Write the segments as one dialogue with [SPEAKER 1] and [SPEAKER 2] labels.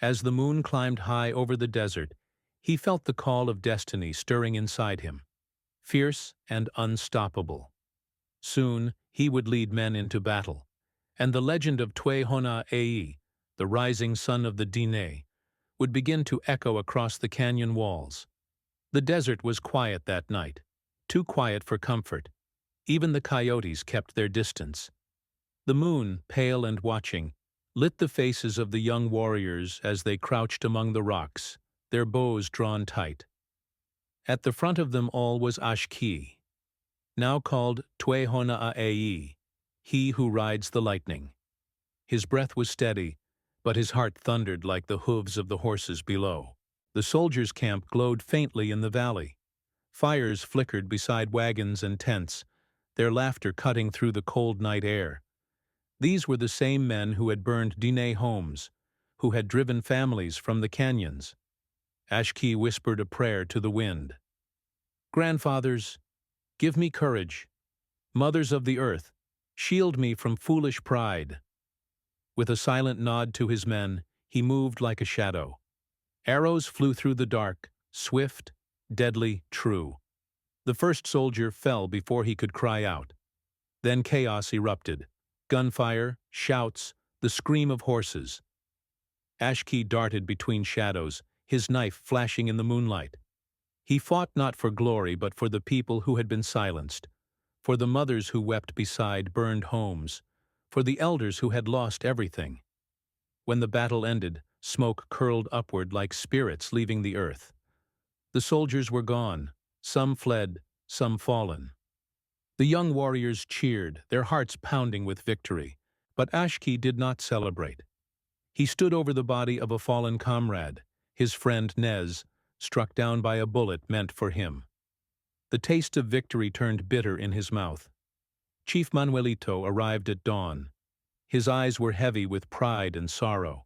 [SPEAKER 1] As the moon climbed high over the desert, he felt the call of destiny stirring inside him, fierce and unstoppable. Soon, he would lead men into battle, and the legend of Twe Hona Ai, the rising sun of the Diné, would begin to echo across the canyon walls. The desert was quiet that night, too quiet for comfort. Even the coyotes kept their distance. The moon, pale and watching, lit the faces of the young warriors as they crouched among the rocks, their bows drawn tight. At the front of them all was Ashki, now called Twe Hona Ai, he who rides the lightning. His breath was steady, but his heart thundered like the hooves of the horses below. The soldiers' camp glowed faintly in the valley. Fires flickered beside wagons and tents, their laughter cutting through the cold night air. These were the same men who had burned Diné homes, who had driven families from the canyons. Ashki whispered a prayer to the wind. "Grandfathers, give me courage. Mothers of the earth, shield me from foolish pride." With a silent nod to his men, he moved like a shadow. Arrows flew through the dark, swift, deadly, true. The first soldier fell before he could cry out. Then chaos erupted. Gunfire, shouts, the scream of horses. Ashki darted between shadows, his knife flashing in the moonlight. He fought not for glory but for the people who had been silenced, for the mothers who wept beside burned homes, for the elders who had lost everything. When the battle ended, smoke curled upward like spirits leaving the earth. The soldiers were gone, some fled, some fallen. The young warriors cheered, their hearts pounding with victory, but Ashki did not celebrate. He stood over the body of a fallen comrade, his friend Nez, struck down by a bullet meant for him. The taste of victory turned bitter in his mouth. Chief Manuelito arrived at dawn. His eyes were heavy with pride and sorrow.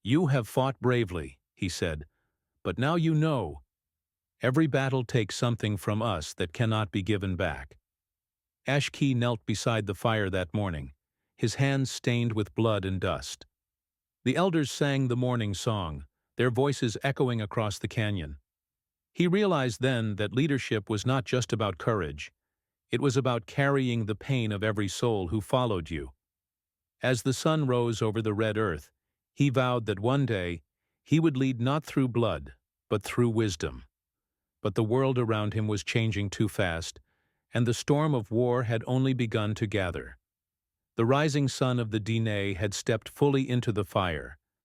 [SPEAKER 1] "You have fought bravely," he said, "but now you know. Every battle takes something from us that cannot be given back." Ashki knelt beside the fire that morning, his hands stained with blood and dust. The elders sang the morning song, their voices echoing across the canyon. He realized then that leadership was not just about courage. It was about carrying the pain of every soul who followed you. As the sun rose over the red earth, he vowed that one day he would lead not through blood, but through wisdom. But the world around him was changing too fast, and the storm of war had only begun to gather. The rising sun of the Diné had stepped fully into the fire,